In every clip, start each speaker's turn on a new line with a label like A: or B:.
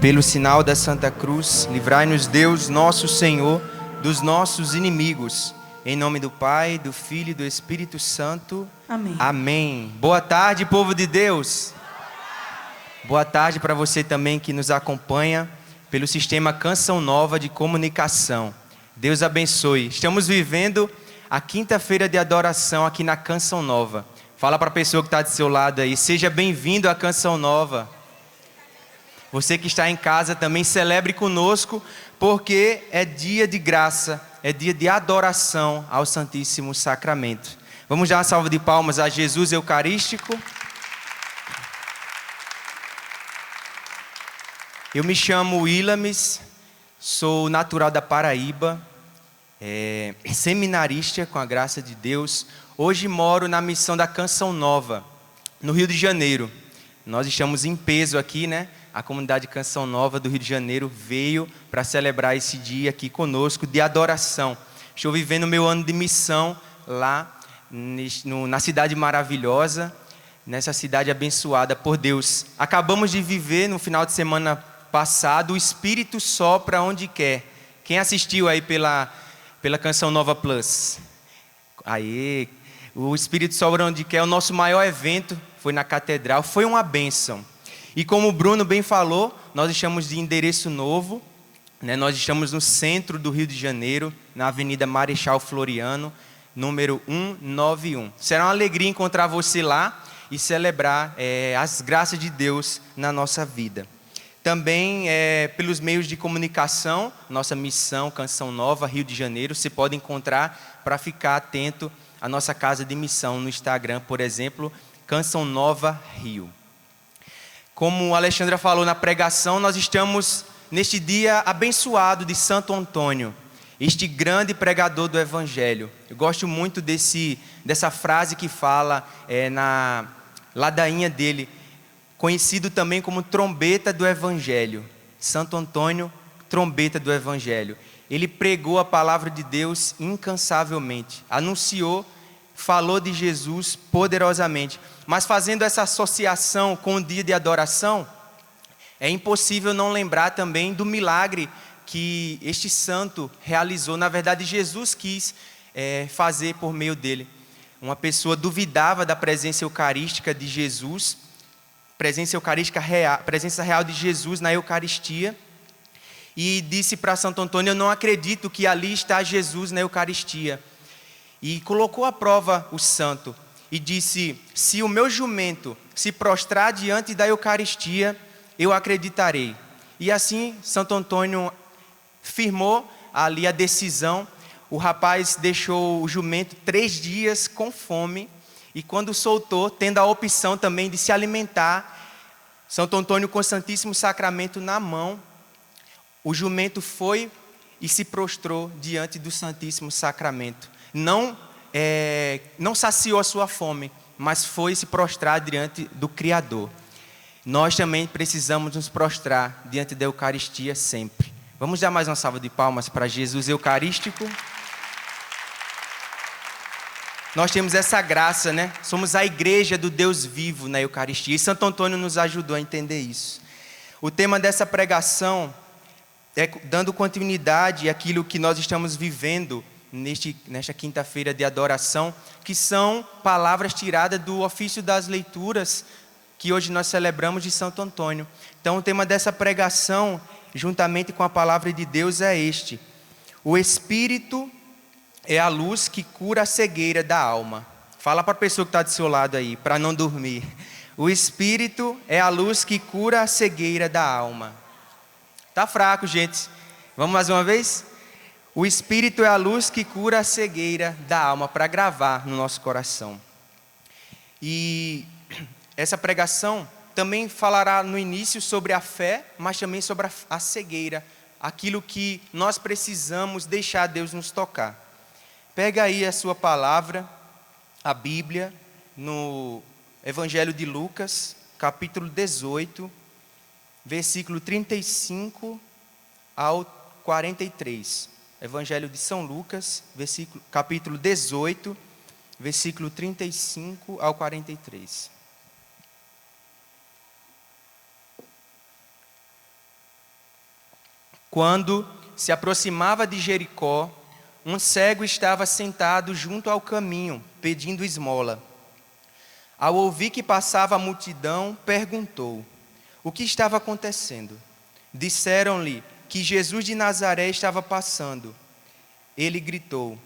A: Pelo sinal da Santa Cruz, livrai-nos Deus, nosso Senhor, dos nossos inimigos. Em nome do Pai, do Filho e do Espírito Santo.
B: Amém.
A: Amém. Boa tarde, povo de Deus. Boa tarde para você também que nos acompanha pelo sistema Canção Nova de Comunicação. Deus abençoe. Estamos vivendo a quinta-feira de adoração aqui na Canção Nova. Fala para a pessoa que está do seu lado aí, seja bem-vindo à Canção Nova. Você que está em casa também celebre conosco, porque é dia de graça, é dia de adoração ao Santíssimo Sacramento. Vamos dar uma salva de palmas a Jesus Eucarístico. Eu me chamo Willames, sou natural da Paraíba, seminarista com a graça de Deus. Hoje moro na missão da Canção Nova, no Rio de Janeiro. Nós estamos em peso aqui, né? A comunidade Canção Nova do Rio de Janeiro veio para celebrar esse dia aqui conosco de adoração. Estou vivendo o meu ano de missão lá na cidade maravilhosa, nessa cidade abençoada por Deus. Acabamos de viver no final de semana passado, o Espírito sopra onde quer. Quem assistiu aí pela Canção Nova Plus? Aí, o Espírito sopra onde quer, o nosso maior evento foi na Catedral, foi uma bênção. E como o Bruno bem falou, nós estamos de endereço novo, né? Nós estamos no centro do Rio de Janeiro, na Avenida Marechal Floriano, número 191. Será uma alegria encontrar você lá e celebrar as graças de Deus na nossa vida. Também pelos meios de comunicação, nossa missão Canção Nova, Rio de Janeiro, você pode encontrar para ficar atento à nossa casa de missão no Instagram, por exemplo, Canção Nova Rio. Como a Alexandra falou na pregação, nós estamos neste dia abençoado de Santo Antônio, este grande pregador do Evangelho. Eu gosto muito dessa frase que fala na ladainha dele, conhecido também como trombeta do Evangelho. Santo Antônio, trombeta do Evangelho. Ele pregou a palavra de Deus incansavelmente, anunciou, falou de Jesus poderosamente. Mas fazendo essa associação com o dia de adoração, é impossível não lembrar também do milagre que este santo realizou. Na verdade, Jesus quis fazer por meio dele. Uma pessoa duvidava da presença eucarística de Jesus, presença eucarística real, presença real de Jesus na Eucaristia, e disse para Santo Antônio: eu não acredito que ali está Jesus na Eucaristia. E colocou à prova o santo e disse: se o meu jumento se prostrar diante da Eucaristia, eu acreditarei. E assim Santo Antônio firmou ali a decisão. O rapaz deixou o jumento 3 dias com fome, e quando soltou, tendo a opção também de se alimentar, Santo Antônio com o Santíssimo Sacramento na mão, o jumento foi e se prostrou diante do Santíssimo Sacramento. Não saciou a sua fome, mas foi se prostrar diante do Criador. Nós também precisamos nos prostrar diante da Eucaristia sempre. Vamos dar mais uma salva de palmas para Jesus Eucarístico. Nós temos essa graça, né? Somos a igreja do Deus vivo na Eucaristia. E Santo Antônio nos ajudou a entender isso. O tema dessa pregação é dando continuidade àquilo que nós estamos vivendo nesta quinta-feira de adoração, que são palavras tiradas do ofício das leituras que hoje nós celebramos de Santo Antônio. Então o tema dessa pregação, juntamente com a palavra de Deus, é este: o Espírito é a luz que cura a cegueira da alma. Fala para a pessoa que está do seu lado aí, para não dormir. O Espírito é a luz que cura a cegueira da alma. Tá fraco, gente. Vamos mais uma vez? O Espírito é a luz que cura a cegueira da alma, para gravar no nosso coração. E essa pregação também falará no início sobre a fé, mas também sobre a cegueira, aquilo que nós precisamos deixar Deus nos tocar. Pega aí a sua palavra, a Bíblia, no Evangelho de Lucas, capítulo 18, versículo 35 ao 43. Evangelho de São Lucas, capítulo 18, versículo 35 ao 43. Quando se aproximava de Jericó, um cego estava sentado junto ao caminho, pedindo esmola. Ao ouvir que passava a multidão, perguntou: o que estava acontecendo? Disseram-lhe que Jesus de Nazaré estava passando. Ele gritou: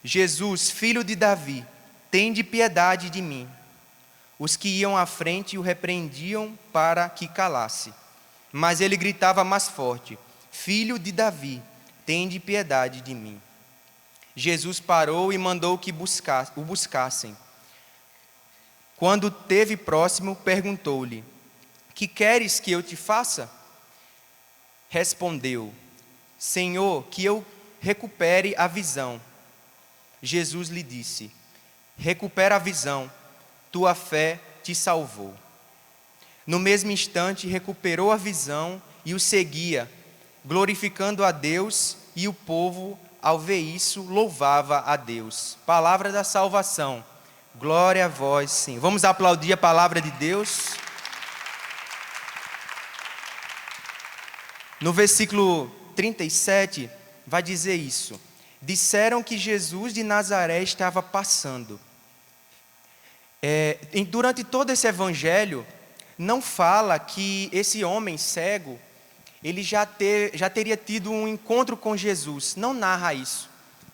A: Jesus, filho de Davi, tende piedade de mim. Os que iam à frente o repreendiam para que calasse. Mas ele gritava mais forte: Filho de Davi, tende piedade de mim. Jesus parou e mandou que o buscassem. Quando teve próximo, perguntou-lhe: que queres que eu te faça? Respondeu: Senhor, que eu recupere a visão. Jesus lhe disse: recupera a visão, tua fé te salvou. No mesmo instante, recuperou a visão e o seguia, glorificando a Deus, e o povo, ao ver isso, louvava a Deus. Palavra da salvação. Glória a vós, sim. Vamos aplaudir a palavra de Deus. No versículo 37, vai dizer isso. Disseram que Jesus de Nazaré estava passando. Durante todo esse evangelho, não fala que esse homem cego, ele já teria tido um encontro com Jesus. Não narra isso.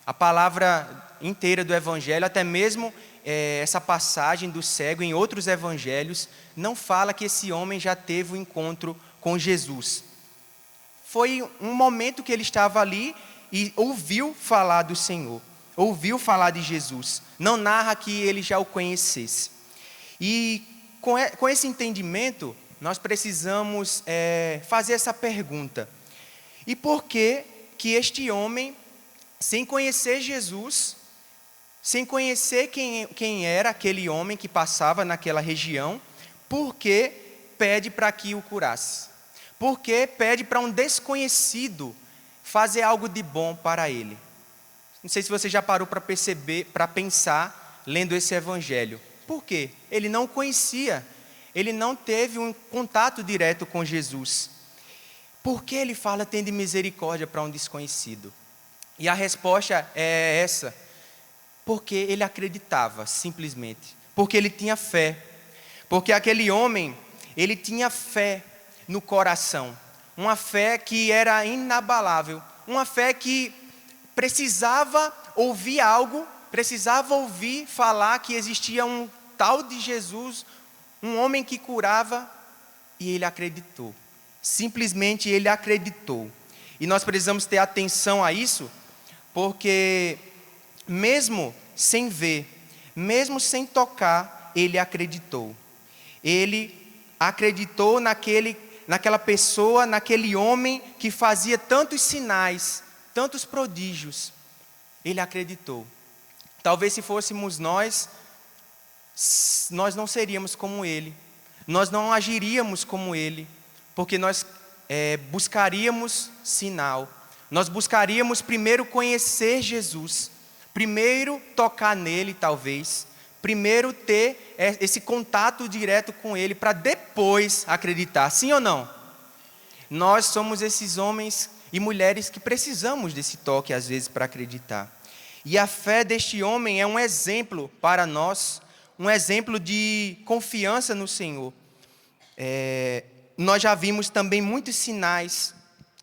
A: A palavra inteira do evangelho, até mesmo essa passagem do cego em outros evangelhos, não fala que esse homem já teve um encontro com Jesus. Foi um momento que ele estava ali e ouviu falar do Senhor, ouviu falar de Jesus. Não narra que ele já o conhecesse. E com esse entendimento, nós precisamos fazer essa pergunta: e por que este homem, sem conhecer Jesus, sem conhecer quem era aquele homem que passava naquela região, por que pede para que o curasse? Por que pede para um desconhecido fazer algo de bom para ele? Não sei se você já parou para perceber, para pensar, lendo esse evangelho. Por quê? Ele não conhecia, ele não teve um contato direto com Jesus. Por que ele fala tende misericórdia para um desconhecido? E a resposta é essa: porque ele acreditava, simplesmente. Porque ele tinha fé. Porque aquele homem, ele tinha fé no coração. Uma fé que era inabalável. Uma fé que precisava ouvir algo, precisava ouvir falar que existia um tal de Jesus, um homem que curava, e ele acreditou. Simplesmente ele acreditou. E nós precisamos ter atenção a isso, porque mesmo sem ver, mesmo sem tocar, ele acreditou. Ele acreditou naquela pessoa, naquele homem que fazia tantos sinais, tantos prodígios. Ele acreditou. Talvez se fôssemos nós não seríamos como ele. Nós não agiríamos como ele, porque nós buscaríamos sinal. Nós buscaríamos primeiro conhecer Jesus, primeiro tocar nele, talvez, primeiro ter esse contato direto com ele, para depois acreditar, sim ou não? Nós somos esses homens e mulheres que precisamos desse toque, às vezes, para acreditar. E a fé deste homem é um exemplo para nós, um exemplo de confiança no Senhor. Nós já vimos também muitos sinais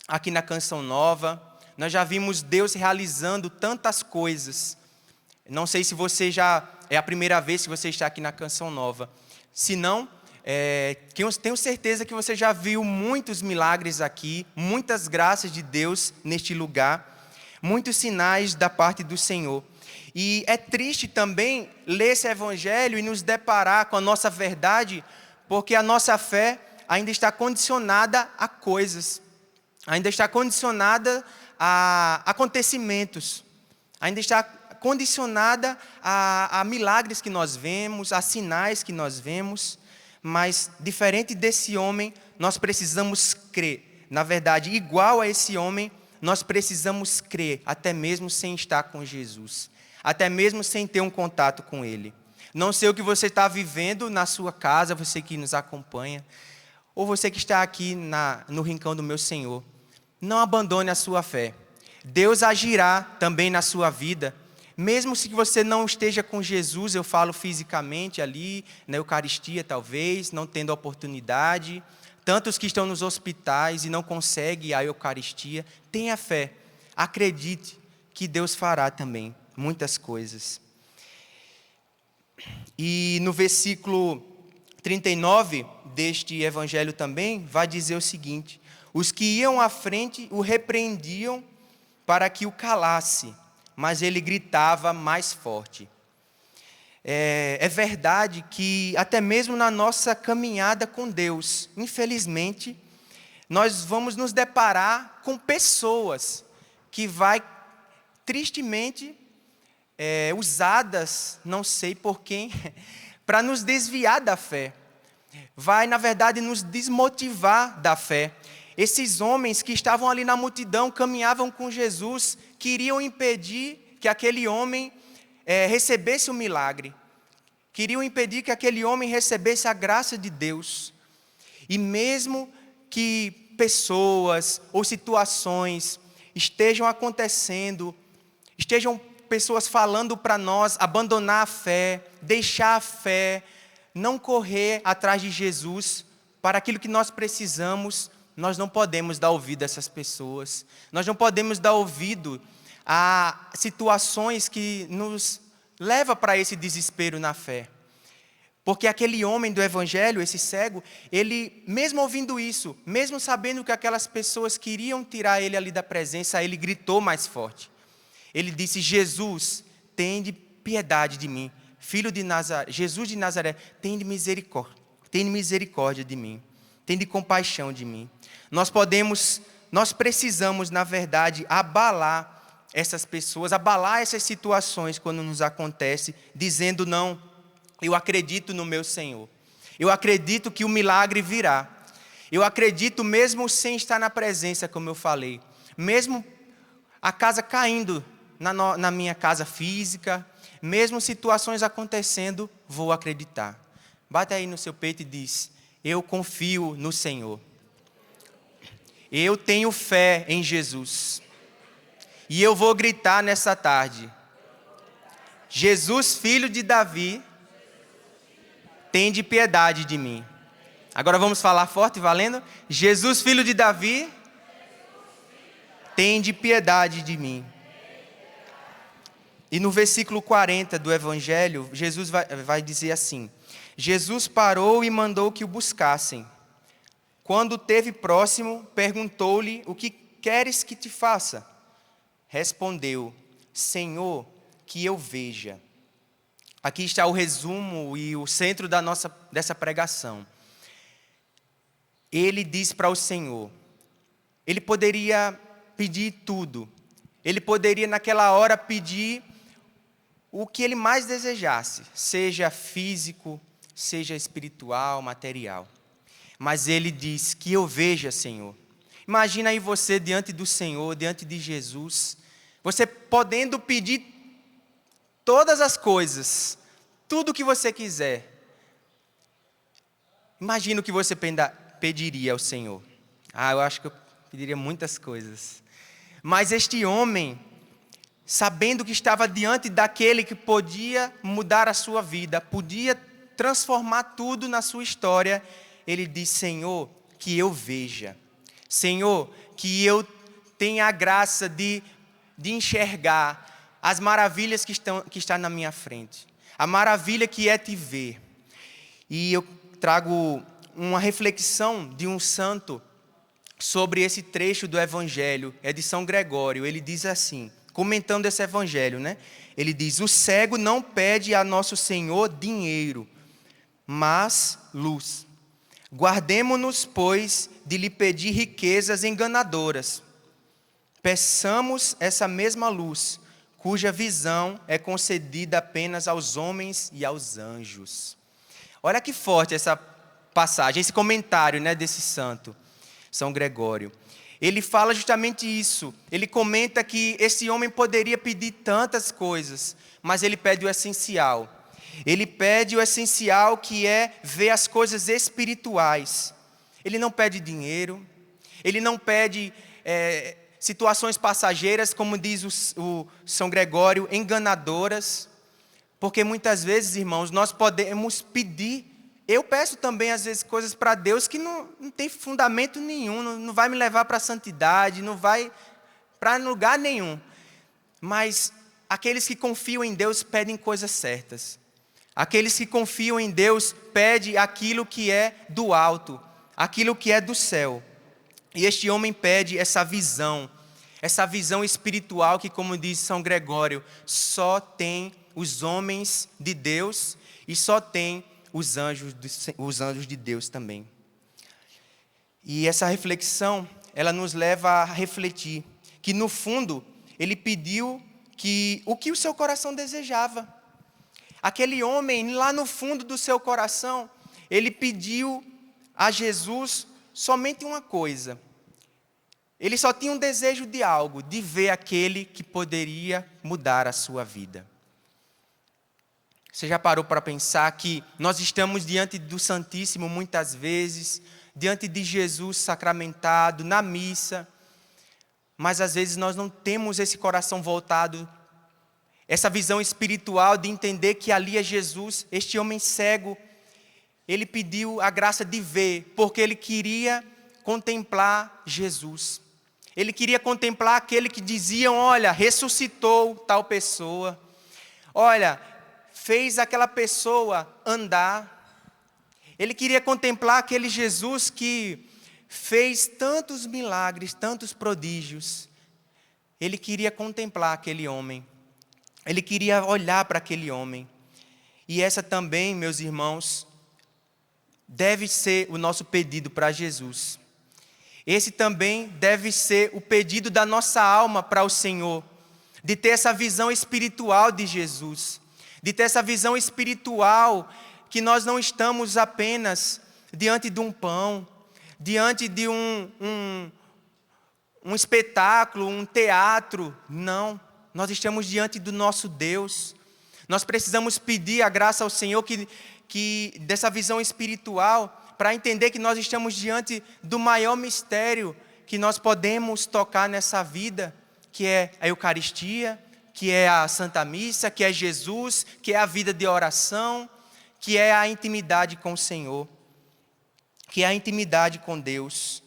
A: aqui na Canção Nova. Nós já vimos Deus realizando tantas coisas. Não sei se você é a primeira vez que você está aqui na Canção Nova. Se não, tenho certeza que você já viu muitos milagres aqui, muitas graças de Deus neste lugar, muitos sinais da parte do Senhor. E é triste também ler esse evangelho e nos deparar com a nossa verdade, porque a nossa fé ainda está condicionada a coisas, ainda está condicionada a acontecimentos, ainda está condicionada a milagres que nós vemos, a sinais que nós vemos. Mas, diferente desse homem, nós precisamos crer. Na verdade, igual a esse homem, nós precisamos crer, até mesmo sem estar com Jesus, até mesmo sem ter um contato com Ele. Não sei o que você está vivendo na sua casa, você que nos acompanha, ou você que está aqui no rincão do meu Senhor. não abandone a sua fé. Deus agirá também na sua vida. Mesmo se você não esteja com Jesus, eu falo fisicamente ali, na Eucaristia talvez, não tendo oportunidade. Tantos que estão nos hospitais e não conseguem a Eucaristia, tenha fé. Acredite que Deus fará também muitas coisas. E no versículo 39 deste evangelho também, vai dizer o seguinte: os que iam à frente o repreendiam para que o calasse, mas ele gritava mais forte. É verdade que até mesmo na nossa caminhada com Deus, infelizmente, nós vamos nos deparar com pessoas que vai tristemente usadas, não sei por quem, para nos desviar da fé. Vai, na verdade, nos desmotivar da fé. Esses homens que estavam ali na multidão, caminhavam com Jesus, queriam impedir que aquele homem recebesse o milagre. Queriam impedir que aquele homem recebesse a graça de Deus. E mesmo que pessoas ou situações estejam acontecendo, estejam pessoas falando para nós abandonar a fé, deixar a fé, não correr atrás de Jesus para aquilo que nós precisamos, nós não podemos dar ouvido a essas pessoas. Nós não podemos dar ouvido a situações que nos levam para esse desespero na fé. Porque aquele homem do Evangelho, esse cego, ele, mesmo ouvindo isso, mesmo sabendo que aquelas pessoas queriam tirar ele ali da presença, ele gritou mais forte. Ele disse: Jesus, tende piedade de mim. Filho de Nazaré, Jesus de Nazaré, tende misericórdia de mim. Tende compaixão de mim. Nós precisamos, na verdade, abalar essas pessoas, abalar essas situações quando nos acontece, dizendo: não, eu acredito no meu Senhor. Eu acredito que o milagre virá. Eu acredito mesmo sem estar na presença, como eu falei. Mesmo a casa caindo na minha casa física, mesmo situações acontecendo, vou acreditar. Bate aí no seu peito e diz: eu confio no Senhor. Eu tenho fé em Jesus. E eu vou gritar nessa tarde: Jesus, filho de Davi, tende piedade de mim. Agora vamos falar forte, valendo? Jesus, filho de Davi, tende piedade de mim. E no versículo 40 do Evangelho, Jesus vai dizer assim: Jesus parou e mandou que o buscassem. Quando teve próximo, perguntou-lhe: o que queres que te faça? Respondeu: Senhor, que eu veja. Aqui está o resumo e o centro dessa pregação. Ele diz para o Senhor, ele poderia pedir tudo. Ele poderia naquela hora pedir o que ele mais desejasse, seja físico, seja espiritual, material. Mas ele diz: que eu veja, Senhor. Imagina aí você diante do Senhor, diante de Jesus, você podendo pedir todas as coisas, tudo o que você quiser. Imagina o que você pediria ao Senhor. Eu acho que eu pediria muitas coisas. Mas este homem, sabendo que estava diante daquele que podia mudar a sua vida, podia transformar tudo na sua história, ele diz: Senhor, que eu veja. Senhor, que eu tenha a graça de enxergar as maravilhas que estão na minha frente. A maravilha que é te ver. E eu trago uma reflexão de um santo sobre esse trecho do Evangelho. É de São Gregório. Ele diz assim, comentando esse Evangelho, né? Ele diz: o cego não pede a nosso Senhor dinheiro, mas luz. Guardemo-nos, pois, de lhe pedir riquezas enganadoras. Peçamos essa mesma luz, cuja visão é concedida apenas aos homens e aos anjos. Olha que forte essa passagem, esse comentário, né, desse santo, São Gregório. Ele fala justamente isso. Ele comenta que esse homem poderia pedir tantas coisas, mas ele pede o essencial. Ele pede o essencial, que é ver as coisas espirituais. Ele não pede dinheiro, ele não pede situações passageiras, como diz o São Gregório, enganadoras. Porque muitas vezes, irmãos, nós podemos pedir. Eu peço também, às vezes, coisas para Deus que não tem fundamento nenhum, não vai me levar para a santidade, não vai para lugar nenhum. Mas aqueles que confiam em Deus pedem coisas certas. Aqueles que confiam em Deus pedem aquilo que é do alto, aquilo que é do céu. E este homem pede essa visão espiritual que, como diz São Gregório, só tem os homens de Deus e só tem os anjos de Deus também. E essa reflexão, ela nos leva a refletir que, no fundo, ele pediu o que o seu coração desejava. Aquele homem, lá no fundo do seu coração, ele pediu a Jesus somente uma coisa. Ele só tinha um desejo de algo, de ver aquele que poderia mudar a sua vida. Você já parou para pensar que nós estamos diante do Santíssimo muitas vezes, diante de Jesus sacramentado, na missa, mas às vezes nós não temos esse coração voltado, essa visão espiritual de entender que ali é Jesus. Este homem cego, ele pediu a graça de ver, porque ele queria contemplar Jesus. Ele queria contemplar aquele que diziam, olha, ressuscitou tal pessoa, olha, fez aquela pessoa andar. Ele queria contemplar aquele Jesus que fez tantos milagres, tantos prodígios. Ele queria contemplar aquele homem. Ele queria olhar para aquele homem. E essa também, meus irmãos, deve ser o nosso pedido para Jesus. Esse também deve ser o pedido da nossa alma para o Senhor, de ter essa visão espiritual de Jesus, de ter essa visão espiritual que nós não estamos apenas diante de um pão, diante de um espetáculo, um teatro. Não, nós estamos diante do nosso Deus. Nós precisamos pedir a graça ao Senhor que dessa visão espiritual, para entender que nós estamos diante do maior mistério que nós podemos tocar nessa vida, que é a Eucaristia, que é a Santa Missa, que é Jesus, que é a vida de oração, que é a intimidade com o Senhor, que é a intimidade com Deus.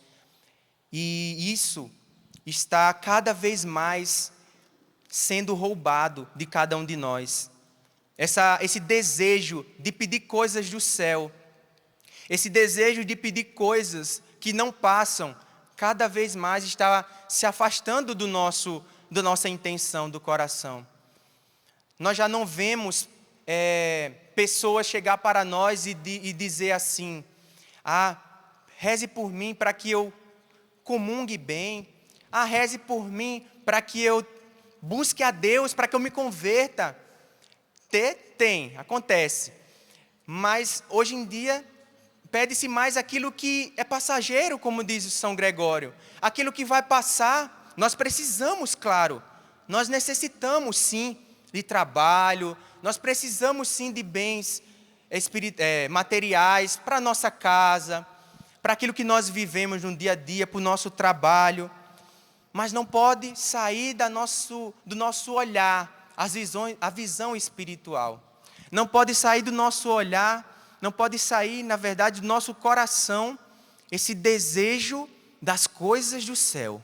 A: E isso está cada vez mais sendo roubado de cada um de nós. Esse desejo de pedir coisas do céu, esse desejo de pedir coisas que não passam, cada vez mais está se afastando da nossa intenção, do coração. Nós já não vemos pessoas chegar para nós e dizer assim, reze por mim para que eu comungue bem, reze por mim para que eu busque a Deus, para que eu me converta. Acontece. Mas hoje em dia pede-se mais aquilo que é passageiro, como diz o São Gregório. Aquilo que vai passar, nós precisamos, claro. Nós necessitamos sim de trabalho, nós precisamos sim de bens materiais para a nossa casa, para aquilo que nós vivemos no dia a dia, para o nosso trabalho. Mas não pode sair do nosso olhar a visão espiritual. Não pode sair do nosso olhar, não pode sair, na verdade, do nosso coração, esse desejo das coisas do céu.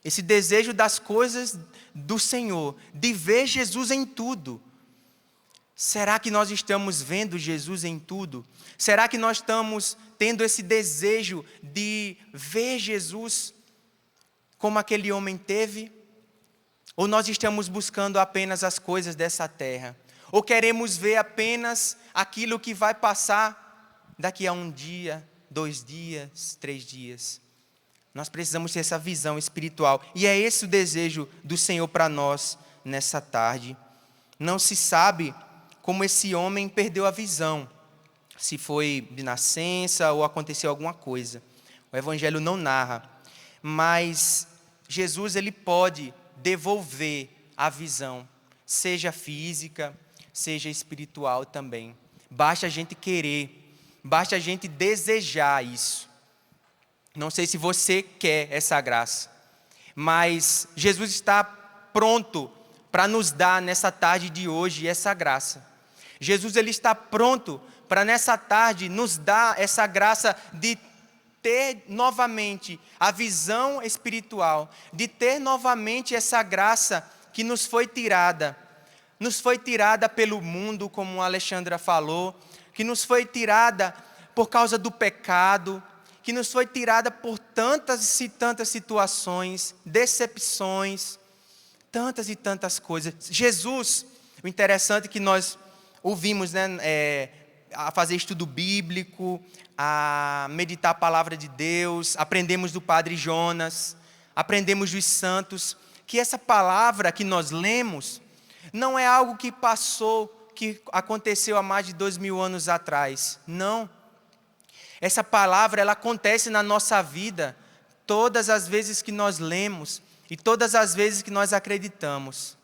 A: Esse desejo das coisas do Senhor, de ver Jesus em tudo. Será que nós estamos vendo Jesus em tudo? Será que nós estamos tendo esse desejo de ver Jesus como aquele homem teve? Ou nós estamos buscando apenas as coisas dessa terra? Ou queremos ver apenas aquilo que vai passar daqui a 1 dia, 2 dias, 3 dias? Nós precisamos ter essa visão espiritual. E é esse o desejo do Senhor para nós nessa tarde. Não se sabe como esse homem perdeu a visão. Se foi de nascença ou aconteceu alguma coisa. O Evangelho não narra. Mas Jesus, ele pode devolver a visão, seja física, seja espiritual também. Basta a gente querer, basta a gente desejar isso. Não sei se você quer essa graça. Mas Jesus está pronto para nos dar nessa tarde de hoje essa graça. Jesus ele está pronto para nessa tarde nos dar essa graça de ter novamente a visão espiritual, de ter novamente essa graça que nos foi tirada pelo mundo, como a Alexandra falou, que nos foi tirada por causa do pecado, que nos foi tirada por tantas e tantas situações, decepções, tantas e tantas coisas. Jesus, o interessante é que nós ouvimos, a fazer estudo bíblico, a meditar a palavra de Deus, aprendemos do Padre Jonas, aprendemos dos santos, que essa palavra que nós lemos não é algo que passou, que aconteceu há mais de 2000 anos atrás. Não. Essa palavra, ela acontece na nossa vida todas as vezes que nós lemos e todas as vezes que nós acreditamos.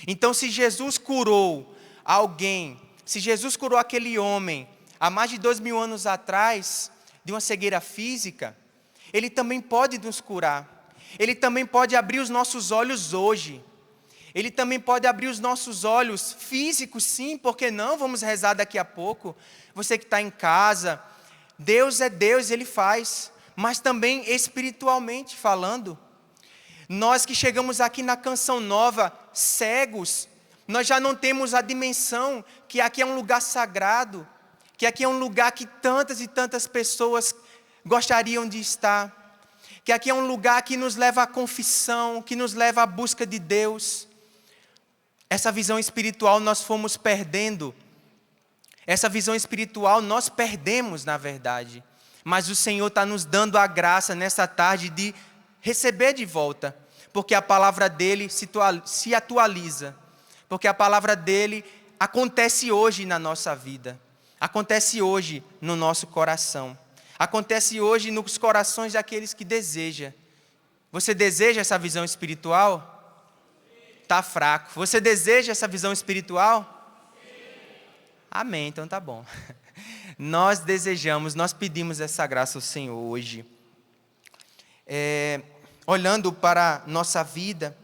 A: Então, se Jesus curou alguém, se Jesus curou aquele homem há mais de 2000 anos atrás, de uma cegueira física, Ele também pode nos curar. Ele também pode abrir os nossos olhos hoje. Ele também pode abrir os nossos olhos físicos, sim, porque não? Vamos rezar daqui a pouco. Você que está em casa, Deus é Deus, Ele faz, mas também espiritualmente falando. Nós que chegamos aqui na Canção Nova, cegos, nós já não temos a dimensão que aqui é um lugar sagrado, que aqui é um lugar que tantas e tantas pessoas gostariam de estar, que aqui é um lugar que nos leva à confissão, que nos leva à busca de Deus. Essa visão espiritual nós fomos perdendo. Essa visão espiritual nós perdemos, na verdade. Mas o Senhor está nos dando a graça nessa tarde de receber de volta, porque a palavra dEle se atualiza, porque a palavra dEle acontece hoje na nossa vida, acontece hoje no nosso coração, acontece hoje nos corações daqueles que desejam. Você deseja essa visão espiritual? Está fraco. Você deseja essa visão espiritual? Amém, então tá bom. Nós desejamos, nós pedimos essa graça ao Senhor hoje. Olhando para nossa vida,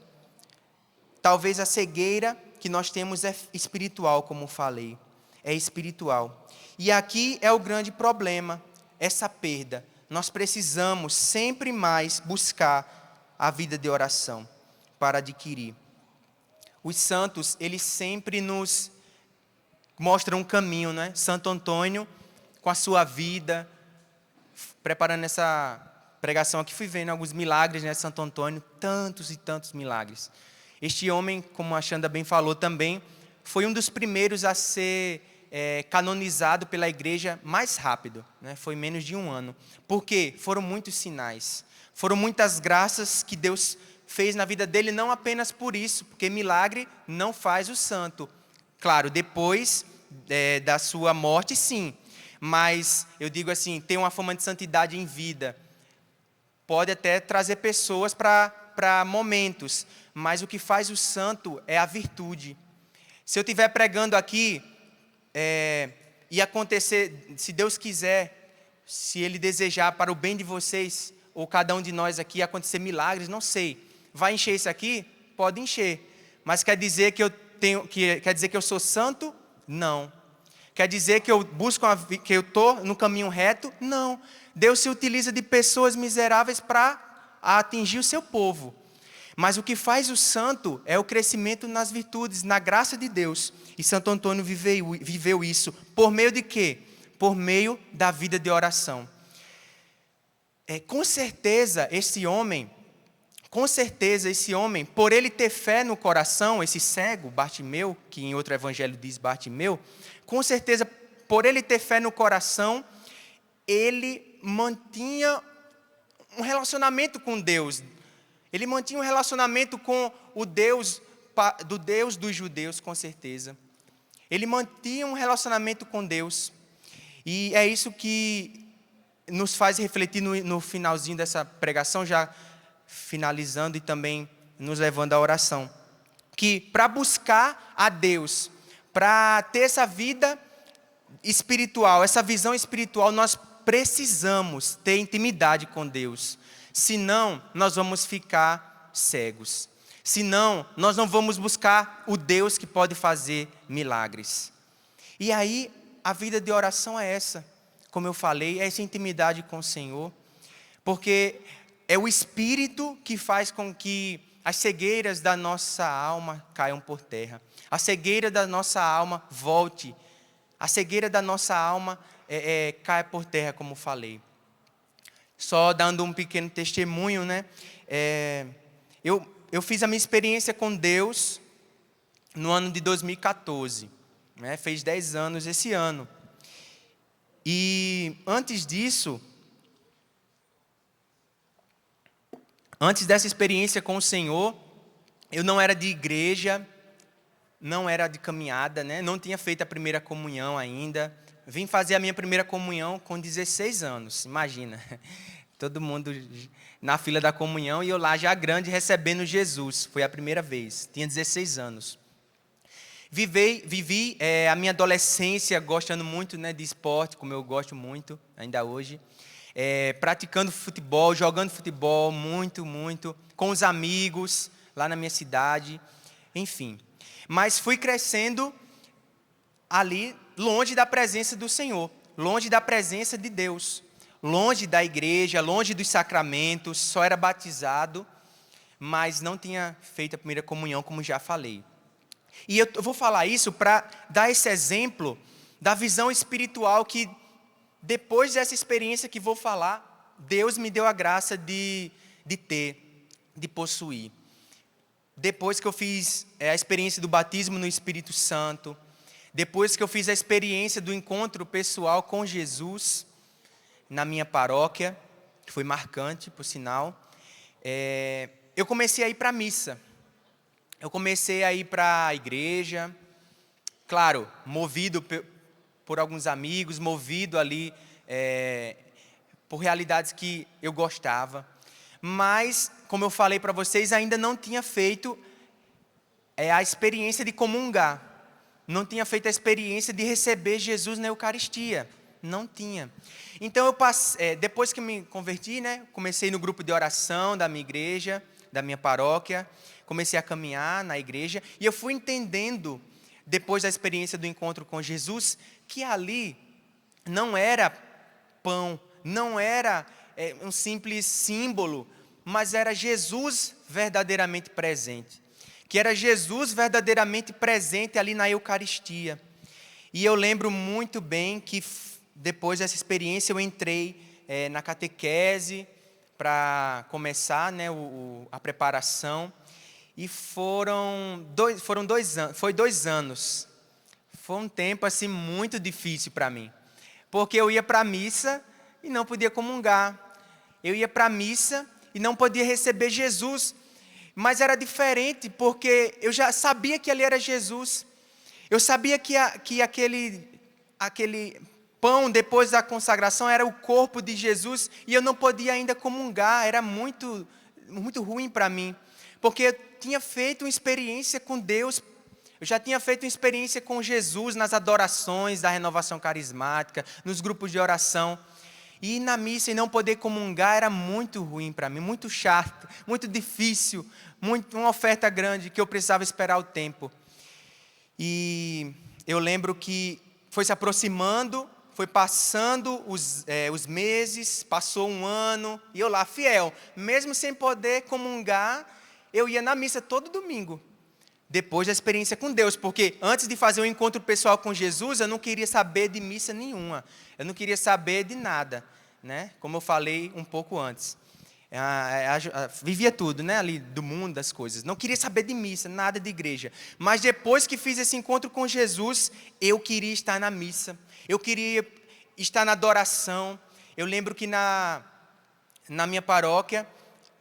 A: talvez a cegueira que nós temos é espiritual, como falei, é espiritual. E aqui é o grande problema, essa perda. Nós precisamos sempre mais buscar a vida de oração para adquirir. Os santos, eles sempre nos mostram um caminho, né? Santo Antônio, com a sua vida, preparando essa pregação aqui, fui vendo alguns milagres, né? Santo Antônio, tantos e tantos milagres. Este homem, como a Xanda bem falou também, foi um dos primeiros a ser canonizado pela igreja mais rápido, né? Foi menos de um ano. Por quê? Foram muitos sinais, foram muitas graças que Deus fez na vida dele, não apenas por isso, porque milagre não faz o santo. Claro, depois da sua morte, sim. Mas, eu digo assim, ter uma fama de santidade em vida pode até trazer pessoas para momentos, mas o que faz o santo é a virtude. Se eu estiver pregando aqui, e acontecer, se Deus quiser, se Ele desejar para o bem de vocês, ou cada um de nós aqui, acontecer milagres, não sei. Vai encher isso aqui? Pode encher. Mas quer dizer que quer dizer que eu sou santo? Não. Quer dizer que eu busco que eu estou no caminho reto? Não. Deus se utiliza de pessoas miseráveis para atingir o seu povo. Mas o que faz o santo é o crescimento nas virtudes, na graça de Deus. E Santo Antônio viveu isso. Por meio de quê? Por meio da vida de oração. Com certeza, esse homem, por ele ter fé no coração, esse cego, Bartimeu, que em outro evangelho diz Bartimeu, com certeza, por ele ter fé no coração, ele mantinha um relacionamento com Deus. Ele mantinha um relacionamento com o Deus dos judeus, com certeza. Ele mantinha um relacionamento com Deus. E é isso que nos faz refletir no finalzinho dessa pregação, já finalizando e também nos levando à oração. Que para buscar a Deus, para ter essa vida espiritual, essa visão espiritual, nós precisamos ter intimidade com Deus. Senão, nós vamos ficar cegos. Senão, nós não vamos buscar o Deus que pode fazer milagres. E aí, a vida de oração é essa. Como eu falei, é essa intimidade com o Senhor. Porque é o Espírito que faz com que as cegueiras da nossa alma caiam por terra. A cegueira da nossa alma volte. A cegueira da nossa alma cai por terra, como falei. Só dando um pequeno testemunho, né? Eu fiz a minha experiência com Deus no ano de 2014. Né? Fez 10 anos esse ano. E antes disso, antes dessa experiência com o Senhor, eu não era de igreja, não era de caminhada, né? Não tinha feito a primeira comunhão ainda. Vim fazer a minha primeira comunhão com 16 anos, imagina. Todo mundo na fila da comunhão e eu lá já grande recebendo Jesus. Foi a primeira vez, tinha 16 anos. Vivi a minha adolescência gostando muito, né, de esporte, como eu gosto muito ainda hoje. Praticando futebol, jogando futebol muito, com os amigos lá na minha cidade, enfim. Mas fui crescendo ali longe da presença do Senhor, longe da presença de Deus, longe da igreja, longe dos sacramentos, só era batizado, mas não tinha feito a primeira comunhão, como já falei. E eu vou falar isso para dar esse exemplo da visão espiritual que, depois dessa experiência que vou falar, Deus me deu a graça de ter, de possuir. Depois que eu fiz a experiência do batismo no Espírito Santo, depois que eu fiz a experiência do encontro pessoal com Jesus na minha paróquia, que foi marcante, por sinal, eu comecei a ir para a missa. Eu comecei a ir para a igreja, claro, movido por alguns amigos, movido ali por realidades que eu gostava. Mas, como eu falei para vocês, ainda não tinha feito a experiência de comungar. Não tinha feito a experiência de receber Jesus na Eucaristia. Não tinha. Então, depois que me converti, né, comecei no grupo de oração da minha igreja, da minha paróquia. Comecei a caminhar na igreja. E eu fui entendendo, depois da experiência do encontro com Jesus, que ali não era pão, não era um simples símbolo, mas era Jesus verdadeiramente presente. Que era Jesus verdadeiramente presente ali na Eucaristia. E eu lembro muito bem que depois dessa experiência eu entrei na catequese para começar, né, a preparação. E foram 2 anos, foi 2 anos. Foi um tempo assim muito difícil para mim. Porque eu ia para a missa e não podia comungar. Eu ia para a missa e não podia receber Jesus. Mas era diferente, porque eu já sabia que ali era Jesus. Eu sabia que aquele pão, depois da consagração, era o corpo de Jesus. E eu não podia ainda comungar, era muito, muito ruim para mim. Porque eu tinha feito uma experiência com Deus. Eu já tinha feito uma experiência com Jesus nas adorações da renovação carismática, nos grupos de oração. E ir na missa e não poder comungar era muito ruim para mim, muito chato, muito difícil, uma oferta grande que eu precisava esperar o tempo. E eu lembro que foi se aproximando, foi passando os meses, passou 1 ano, e eu lá, fiel, mesmo sem poder comungar, eu ia na missa todo domingo, depois da experiência com Deus, porque antes de fazer um encontro pessoal com Jesus, eu não queria saber de missa nenhuma, eu não queria saber de nada, né? Como eu falei um pouco antes. Vivia tudo, né, ali do mundo, das coisas. Não queria saber de missa, nada de igreja. Mas depois que fiz esse encontro com Jesus, eu queria estar na missa, eu queria estar na adoração. Eu lembro que na minha paróquia,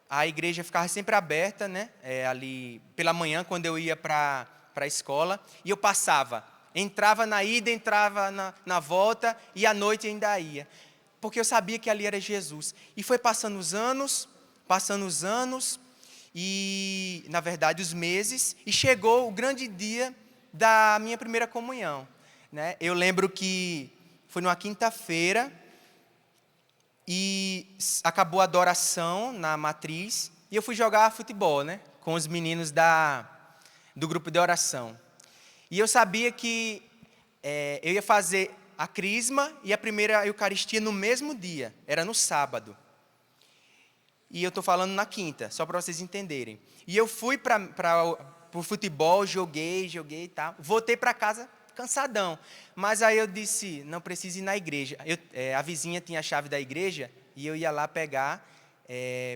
A: a igreja ficava sempre aberta, né? Ali pela manhã, quando eu ia para a escola, e eu passava, entrava na ida, entrava na volta, e à noite ainda ia, porque eu sabia que ali era Jesus. E foi passando os anos, e, na verdade, os meses, e chegou o grande dia da minha primeira comunhão, né? Eu lembro que foi numa quinta-feira, e acabou a adoração na matriz, e eu fui jogar futebol, né? Com os meninos do grupo de oração. E eu sabia que eu ia fazer a crisma e a primeira Eucaristia no mesmo dia, era no sábado. E eu estou falando na quinta, só para vocês entenderem. E eu fui para o futebol, joguei e tal. Voltei para casa cansadão. Mas aí eu disse, não preciso ir na igreja. A vizinha tinha a chave da igreja e eu ia lá pegar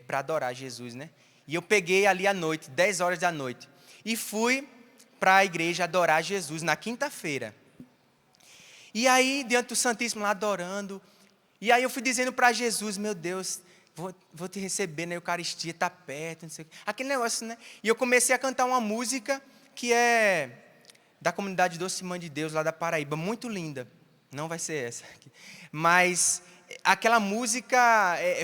A: para adorar Jesus, né? E eu peguei ali à noite, 10 horas da noite. E fui para a igreja adorar Jesus na quinta-feira. E aí, diante do Santíssimo lá adorando. E aí eu fui dizendo para Jesus, meu Deus, vou te receber na Eucaristia, está perto, não sei o quê. Aquele negócio, né? E eu comecei a cantar uma música que é da comunidade Doce Mãe de Deus, lá da Paraíba, muito linda. Não vai ser essa aqui. Mas aquela música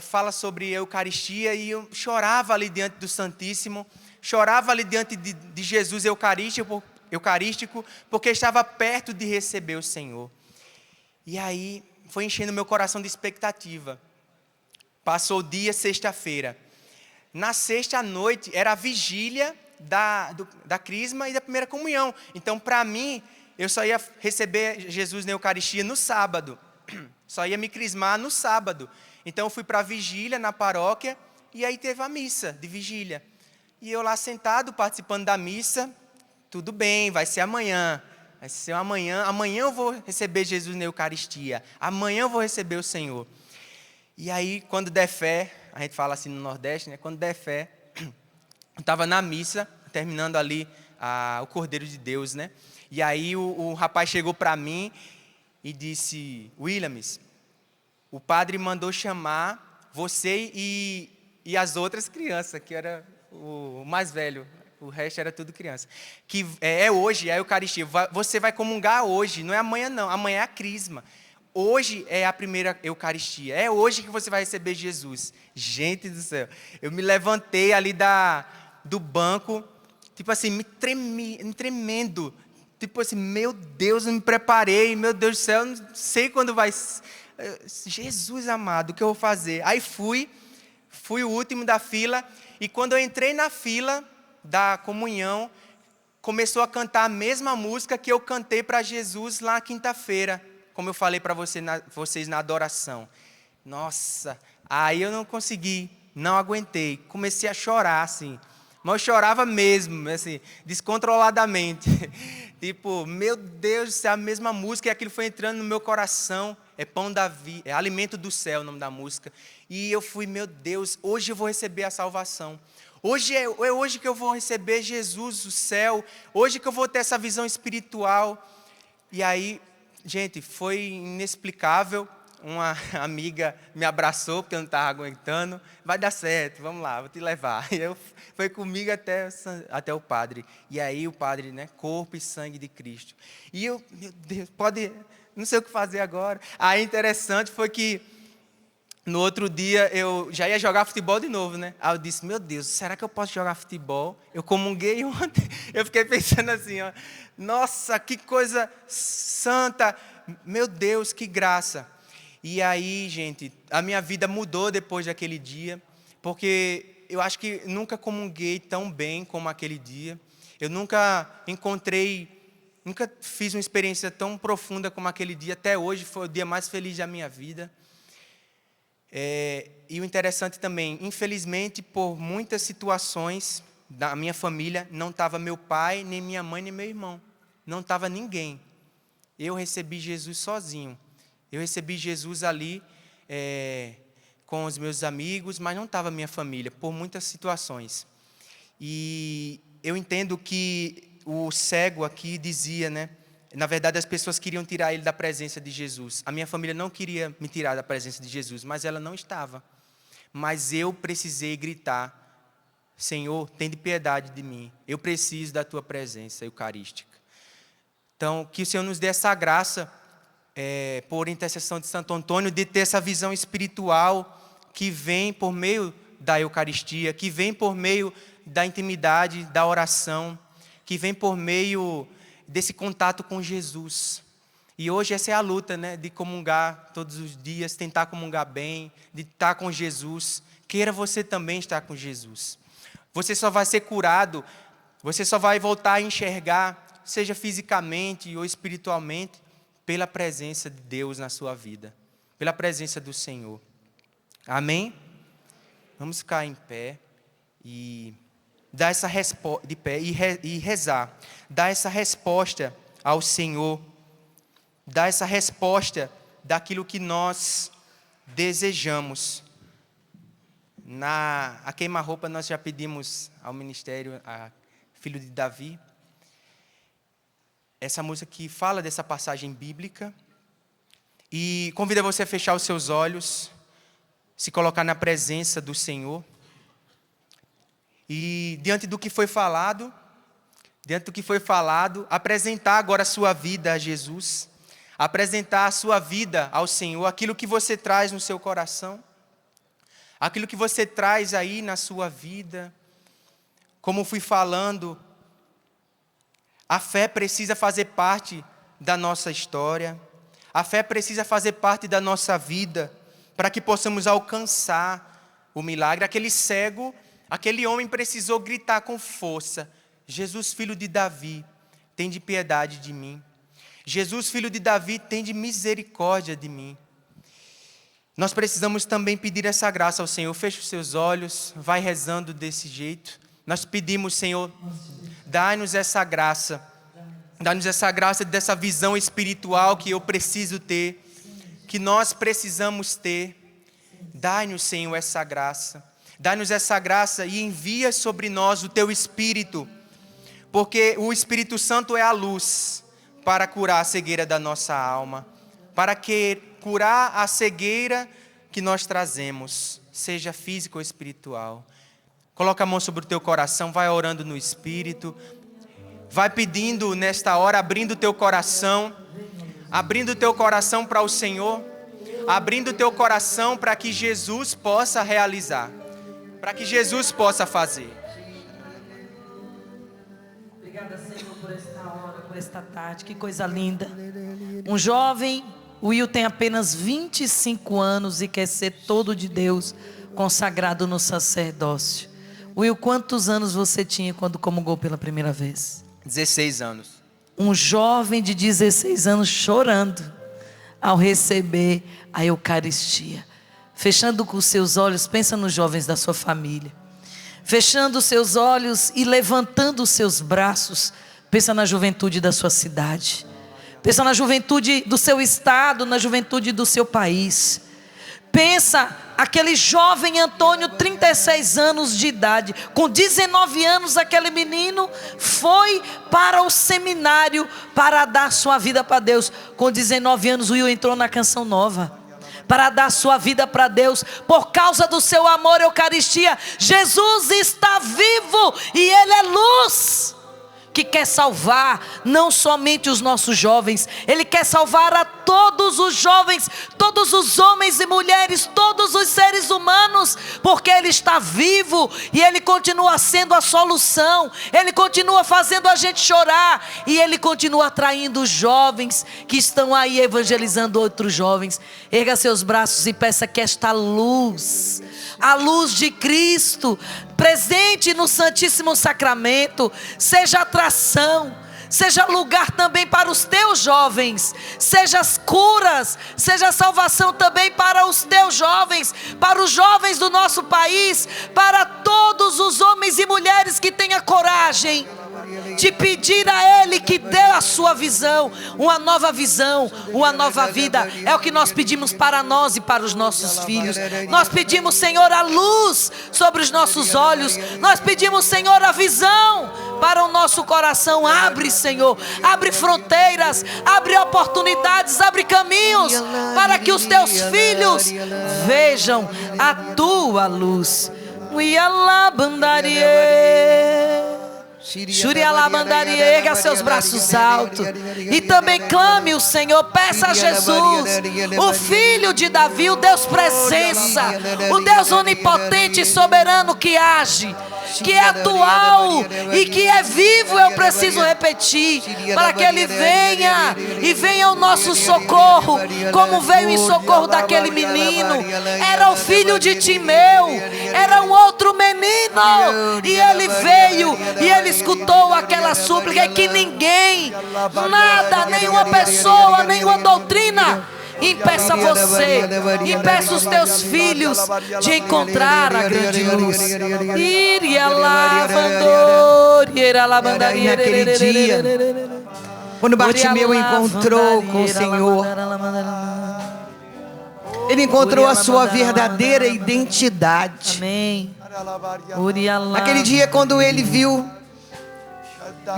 A: fala sobre a Eucaristia e eu chorava ali diante do Santíssimo, chorava ali diante de Jesus eucarístico, porque estava perto de receber o Senhor. E aí foi enchendo meu coração de expectativa. Passou o dia, sexta-feira. Na sexta à noite era a vigília da crisma e da primeira comunhão. Então, para mim, eu só ia receber Jesus na Eucaristia no sábado. Só ia me crismar no sábado. Então, eu fui para a vigília na paróquia e aí teve a missa de vigília. E eu lá sentado, participando da missa, tudo bem, vai ser amanhã. Vai ser amanhã. Amanhã eu vou receber Jesus na Eucaristia. Amanhã eu vou receber o Senhor. E aí, quando der fé, a gente fala assim no Nordeste, né? Quando der fé, eu estava na missa, terminando ali o Cordeiro de Deus, né? E aí o rapaz chegou para mim e disse, Williams, o padre mandou chamar você e as outras crianças, que era o mais velho, o resto era tudo criança. Que hoje, é a Eucaristia, você vai comungar hoje, não é amanhã não, amanhã é a crisma. Hoje é a primeira Eucaristia. É hoje que você vai receber Jesus. Gente do céu. Eu me levantei ali do banco, tipo assim, me tremendo. Tipo assim, meu Deus, eu me preparei. Meu Deus do céu, não sei quando vai... Jesus amado, o que eu vou fazer? Aí fui o último da fila. E quando eu entrei na fila da comunhão, começou a cantar a mesma música que eu cantei para Jesus lá na quinta-feira. Como eu falei para vocês na adoração. Nossa, aí eu não consegui, não aguentei. Comecei a chorar, assim. Mas eu chorava mesmo, assim, descontroladamente. Tipo, meu Deus do céu, a mesma música, e aquilo foi entrando no meu coração. É Pão da Vida, é Alimento do Céu, o nome da música. E eu fui, meu Deus, hoje eu vou receber a salvação. Hoje é hoje que eu vou receber Jesus, o céu. Hoje que eu vou ter essa visão espiritual. E aí... Gente, foi inexplicável. Uma amiga me abraçou, porque eu não estava aguentando. Vai dar certo, vamos lá, vou te levar. E foi comigo até o padre. E aí o padre, né, corpo e sangue de Cristo. E eu, meu Deus, não sei o que fazer agora. Aí interessante foi que no outro dia eu já ia jogar futebol de novo, né? Aí eu disse, meu Deus, será que eu posso jogar futebol? Eu comunguei ontem. Eu fiquei pensando assim, ó, nossa, que coisa santa. Meu Deus, que graça. E aí, gente, a minha vida mudou depois daquele dia, porque eu acho que nunca comunguei tão bem como aquele dia. Eu nunca fiz uma experiência tão profunda como aquele dia. Até hoje foi o dia mais feliz da minha vida. E o interessante também, infelizmente, por muitas situações da minha família, não estava meu pai, nem minha mãe, nem meu irmão. Não estava ninguém. Eu recebi Jesus sozinho. Eu recebi Jesus ali com os meus amigos, mas não estava minha família, por muitas situações. E eu entendo que o cego aqui dizia, né? Na verdade, as pessoas queriam tirar ele da presença de Jesus. A minha família não queria me tirar da presença de Jesus, mas ela não estava. Mas eu precisei gritar, Senhor, tem de piedade de mim. Eu preciso da tua presença eucarística. Então, que o Senhor nos dê essa graça, por intercessão de Santo Antônio, de ter essa visão espiritual que vem por meio da Eucaristia, que vem por meio da intimidade, da oração, que vem por meio desse contato com Jesus. E hoje essa é a luta, né, de comungar todos os dias, tentar comungar bem, de estar com Jesus. Queira você também estar com Jesus. Você só vai ser curado, você só vai voltar a enxergar, seja fisicamente ou espiritualmente, pela presença de Deus na sua vida, pela presença do Senhor. Amém? Vamos ficar em pé e dar essa resposta de pé e rezar. Dar essa resposta ao Senhor. Dar essa resposta daquilo que nós desejamos. A queima-roupa nós já pedimos ao ministério, a Filho de Davi. Essa música que fala dessa passagem bíblica. E convida você a fechar os seus olhos, se colocar na presença do Senhor. E diante do que foi falado, apresentar agora a sua vida a Jesus. Apresentar a sua vida ao Senhor, aquilo que você traz no seu coração. Aquilo que você traz aí na sua vida. Como fui falando, a fé precisa fazer parte da nossa história. A fé precisa fazer parte da nossa vida, para que possamos alcançar o milagre. Aquele cego, aquele homem precisou gritar com força: Jesus, filho de Davi, tende piedade de mim. Jesus, filho de Davi, tende misericórdia de mim. Nós precisamos também pedir essa graça ao Senhor. Feche os seus olhos, vai rezando desse jeito. Nós pedimos, Senhor, dá-nos essa graça. Dá-nos essa graça dessa visão espiritual que eu preciso ter, que nós precisamos ter. Dá-nos, Senhor, essa graça. Dá-nos essa graça e envia sobre nós o Teu Espírito, porque o Espírito Santo é a luz para curar a cegueira da nossa alma, para curar a cegueira que nós trazemos, seja física ou espiritual. Coloca a mão sobre o teu coração, vai orando no Espírito, vai pedindo nesta hora, abrindo o teu coração para o Senhor, abrindo o teu coração para que Jesus possa realizar, para que Jesus possa fazer.
B: Obrigada, Senhor, por esta hora, por esta tarde, que coisa linda. Um jovem, o Will tem apenas 25 anos e quer ser todo de Deus, consagrado no sacerdócio. Will, quantos anos você tinha quando comungou pela primeira vez?
A: 16 anos.
B: Um jovem de 16 anos chorando ao receber a Eucaristia. Fechando com os seus olhos, pensa nos jovens da sua família. Fechando os seus olhos e levantando os seus braços, pensa na juventude da sua cidade. Pensa na juventude do seu estado, na juventude do seu país. Pensa aquele jovem Antônio, 36 anos de idade. Com 19 anos, aquele menino foi para o seminário para dar sua vida para Deus. Com 19 anos, o Will entrou na Canção Nova para dar sua vida para Deus, por causa do seu amor à Eucaristia. Jesus está vivo e Ele é luz, que quer salvar não somente os nossos jovens, Ele quer salvar a todos os jovens, todos os homens e mulheres, todos os seres humanos, porque Ele está vivo e Ele continua sendo a solução, Ele continua fazendo a gente chorar e Ele continua atraindo os jovens que estão aí evangelizando outros jovens. Erga seus braços e peça que esta luz, a luz de Cristo, presente no Santíssimo Sacramento, seja atração, seja lugar também para os teus jovens, seja as curas, seja salvação também para os teus jovens, para os jovens do nosso país, para todos os homens e mulheres que tenham coragem de pedir a Ele que dê a sua visão, uma nova vida. É o que nós pedimos para nós e para os nossos filhos. Nós pedimos, Senhor, a luz sobre os nossos olhos. Nós pedimos, Senhor, a visão para o nosso coração. Abre, Senhor, abre fronteiras, abre oportunidades, abre caminhos para que os teus filhos vejam a tua luz. Shurialabandaria, erga seus braços altos e também clame o Senhor, peça a Jesus, o Filho de Davi, o Deus presença, o Deus onipotente e soberano que age, que é atual e que é vivo. Eu preciso repetir, para que Ele venha e venha ao nosso socorro, como veio em socorro daquele menino. Era o filho de Timeu, era um outro menino, e ele veio e ele escutou aquela súplica que ninguém, nada, nenhuma pessoa, nenhuma doutrina impeça você, impeça os teus filhos de encontrar a grande luz.
C: E naquele dia, quando Bartimeu encontrou com o Senhor, ele encontrou a sua verdadeira identidade.
B: Amém.
C: Naquele dia, quando ele viu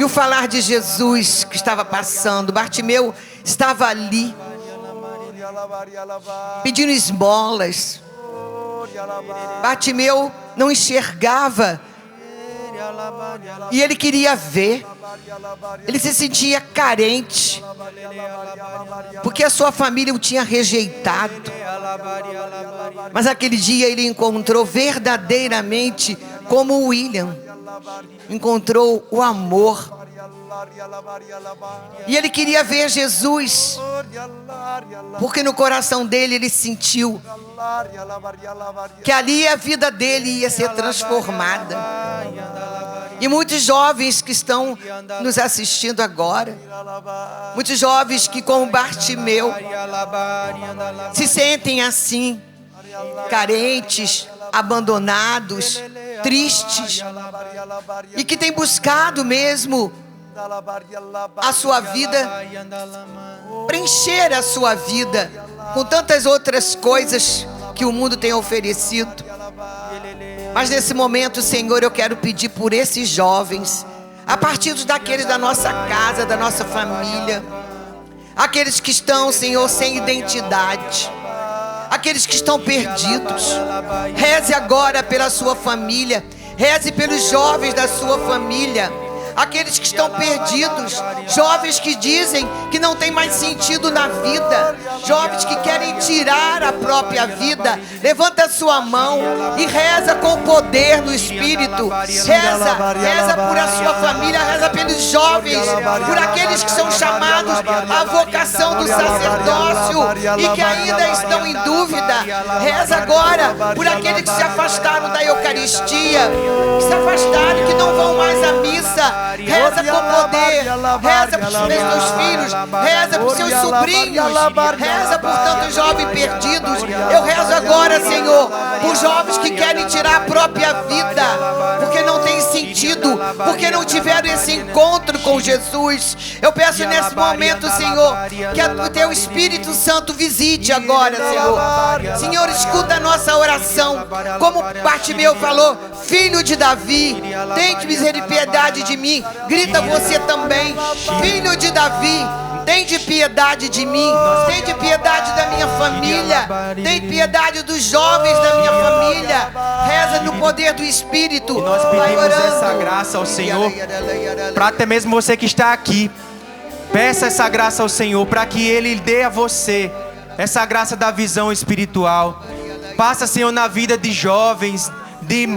C: falar de Jesus que estava passando, Bartimeu estava ali pedindo esmolas. Bartimeu não enxergava e ele queria ver. Ele se sentia carente, porque a sua família o tinha rejeitado. Mas aquele dia ele encontrou verdadeiramente, como o William encontrou o amor. E ele queria ver Jesus, porque no coração dele ele sentiu que ali a vida dele ia ser transformada. E muitos jovens que estão nos assistindo agora, muitos jovens que, como Bartimeu, se sentem assim, carentes, abandonados, tristes, e que têm buscado mesmo a sua vida, preencher a sua vida com tantas outras coisas que o mundo tem oferecido. Mas nesse momento, Senhor, eu quero pedir por esses jovens, a partir daqueles da nossa casa, da nossa família, aqueles que estão, Senhor, sem identidade, aqueles que estão perdidos. Reze agora pela sua família, reze pelos jovens da sua família, aqueles que estão perdidos, jovens que dizem que não tem mais sentido na vida, jovens que querem tirar a própria vida. Levanta a sua mão e reza com poder no Espírito. Reza por a sua família, reza pelos jovens, por aqueles que são chamados à vocação do sacerdócio e que ainda estão em dúvida. Reza agora por aqueles que se afastaram da Eucaristia, que se afastaram, que não vão mais à missa. Reza com poder, reza por seus filhos, reza por seus sobrinhos, reza por tantos jovens perdidos. Eu rezo agora, Senhor, por jovens que querem tirar a própria vida, porque não tem sentido, porque não tiveram esse encontro com Jesus. Eu peço nesse momento, Senhor, que o Teu Espírito Santo visite agora, Senhor. Senhor, escuta a nossa oração, como Bartimeu falou: Filho de Davi, tem misericórdia de mim. Grita você também: Filho de Davi, tem de piedade de mim, tem de piedade da minha família, tem piedade dos jovens da minha família. Reza no poder do Espírito.
A: E nós pedimos essa graça ao Senhor, para até mesmo você que está aqui, peça essa graça ao Senhor, para que Ele dê a você essa graça da visão espiritual. Passa, Senhor, na vida de jovens, de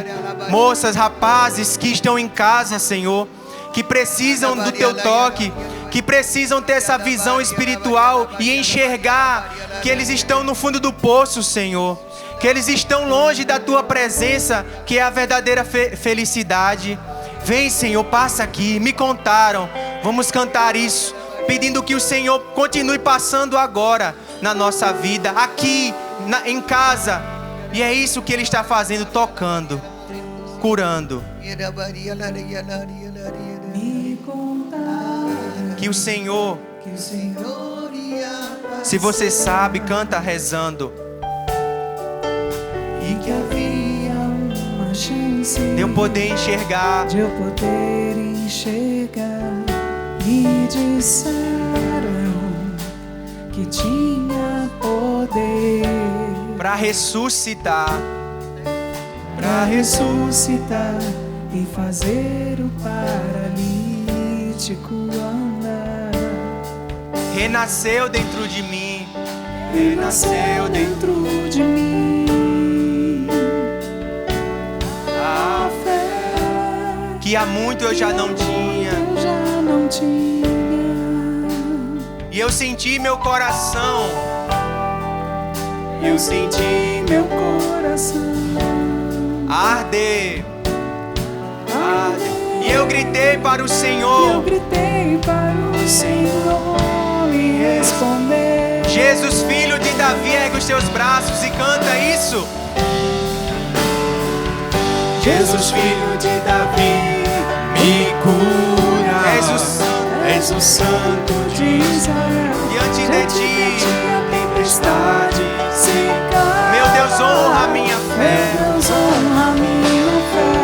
A: moças, rapazes que estão em casa, Senhor, que precisam do Teu toque, que precisam ter essa visão espiritual e enxergar que eles estão no fundo do poço, Senhor, que eles estão longe da Tua presença, que é a verdadeira felicidade. Vem, Senhor, passa aqui. Me contaram, vamos cantar isso, pedindo que o Senhor continue passando agora na nossa vida, aqui em casa. E é isso que Ele está fazendo, tocando, curando. Que o Senhor, se você sabe, canta rezando.
D: E que havia uma chance
A: de eu poder enxergar,
D: e disseram que tinha poder
A: para ressuscitar,
D: e fazer o paralítico andar.
A: Renasceu dentro de mim.
D: Renasceu dentro de mim
A: A
D: fé
A: que há muito eu já não tinha.
D: eu já não tinha.
A: E eu senti meu coração.
D: Eu senti meu coração
A: Arder. E eu gritei para o
D: e eu
A: Senhor.
D: gritei para o Senhor me responder.
A: Jesus, filho de Davi, ergue os teus braços e canta isso.
D: Jesus, filho de Davi, me cura. És o Santo de Israel.
A: Diante de ti,
D: a tempestade se cala.
A: meu Deus, honra a minha fé.
D: Meu Deus, honra a minha fé.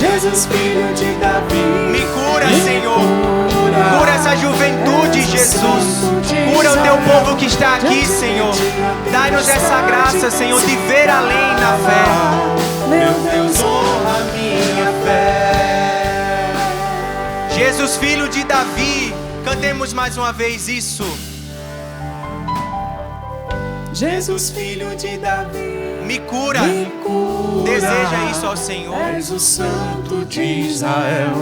D: Jesus, filho de Davi,
A: Me cura, Senhor. Cura essa juventude, Jesus. Cura o teu povo que está aqui, Senhor. Dai-nos essa graça, Senhor, de ver além na fé.
D: Meu Deus, honra a minha fé.
A: Jesus, filho de Davi. Cantemos mais uma vez isso.
D: Jesus, filho de Davi,
A: Me cura.
D: me cura.
A: Deseja isso ao Senhor.
D: És o Santo de Israel.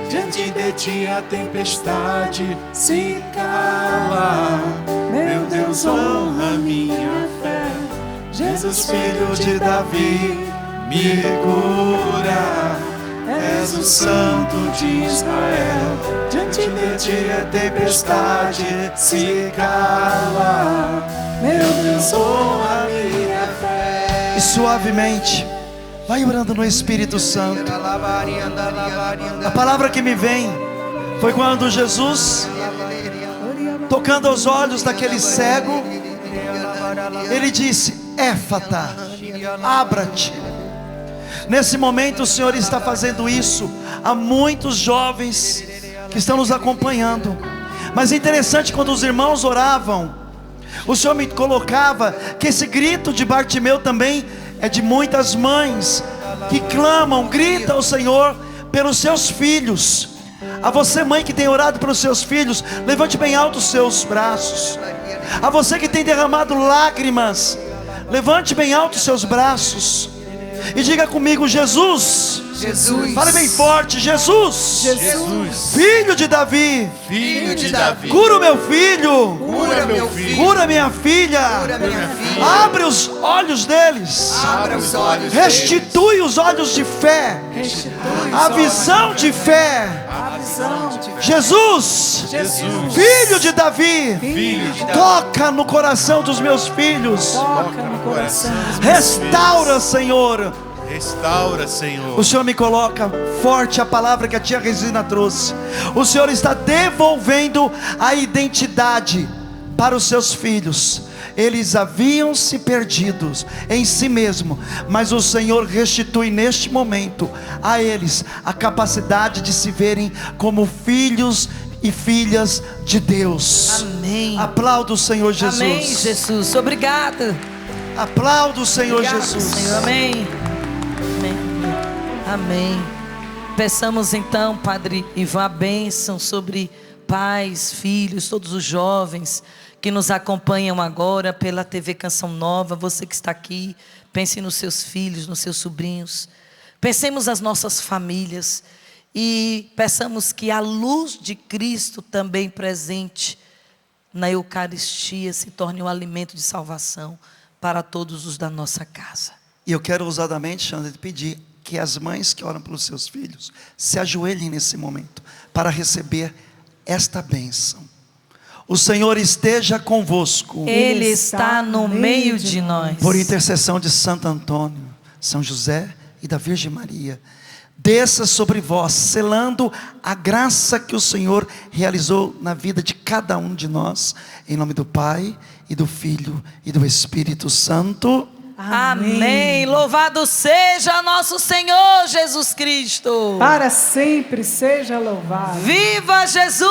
D: Diante de ti a tempestade se cala. Meu Deus, honra a minha fé. Jesus, filho de Davi, me cura. És o Santo de Israel. Diante de ti a tempestade se cala. Meu Deus, honra a minha fé.
E: E suavemente, vai orando no Espírito Santo. A palavra que me vem foi quando Jesus, tocando aos olhos daquele cego, ele disse: Éfata, abra-te. Nesse momento o Senhor está fazendo isso a muitos jovens que estão nos acompanhando. Mas é interessante, quando os irmãos oravam, o Senhor me colocava que esse grito de Bartimeu também é de muitas mães que clamam, gritam ao Senhor pelos seus filhos. A você, mãe, que tem orado pelos seus filhos, levante bem alto os seus braços. A você que tem derramado lágrimas, levante bem alto os seus braços e diga comigo: Jesus.
C: Jesus.
E: Fale bem forte: Jesus.
C: Jesus.
E: Filho de Davi.
C: Filho de Davi.
E: Cura o meu filho.
C: Cura meu filho.
E: Cura minha filha.
C: Cura minha filha.
E: Abre os olhos deles.
C: Abra os olhos.
E: Restitui os olhos de fé. A visão de fé. Jesus. Filho de Davi. Toca no coração dos meus filhos.
D: Toca no coração.
E: Restaura, Senhor.
F: Restaura, Senhor.
E: O Senhor me coloca forte a palavra que a tia Resina trouxe. O Senhor está devolvendo a identidade para os seus filhos. Eles haviam se perdidos em si mesmo, mas o Senhor restitui neste momento a eles a capacidade de se verem como filhos e filhas de Deus.
B: Amém.
E: Aplauda o Senhor Jesus.
B: Amém, Jesus. Obrigada.
E: Aplauda o Senhor
B: Obrigado,
E: Jesus.
B: Senhor. Amém. Amém. Amém. Peçamos então, Padre Ivan, a bênção sobre pais, filhos, todos os jovens que nos acompanham agora pela TV Canção Nova. Você que está aqui, pense nos seus filhos, nos seus sobrinhos. Pensemos as nossas famílias e peçamos que a luz de Cristo também presente na Eucaristia se torne um alimento de salvação para todos os da nossa casa.
E: E eu quero ousadamente, Xandra, pedir que as mães que oram pelos seus filhos se ajoelhem nesse momento para receber esta bênção. O Senhor esteja convosco.
B: Ele está no meio de nós.
E: Por intercessão de Santo Antônio, São José e da Virgem Maria, desça sobre vós, selando a graça que o Senhor realizou na vida de cada um de nós, em nome do Pai, e do Filho, e do Espírito Santo.
B: Amém. Louvado seja nosso Senhor Jesus Cristo.
D: Para sempre seja louvado.
B: Viva Jesus!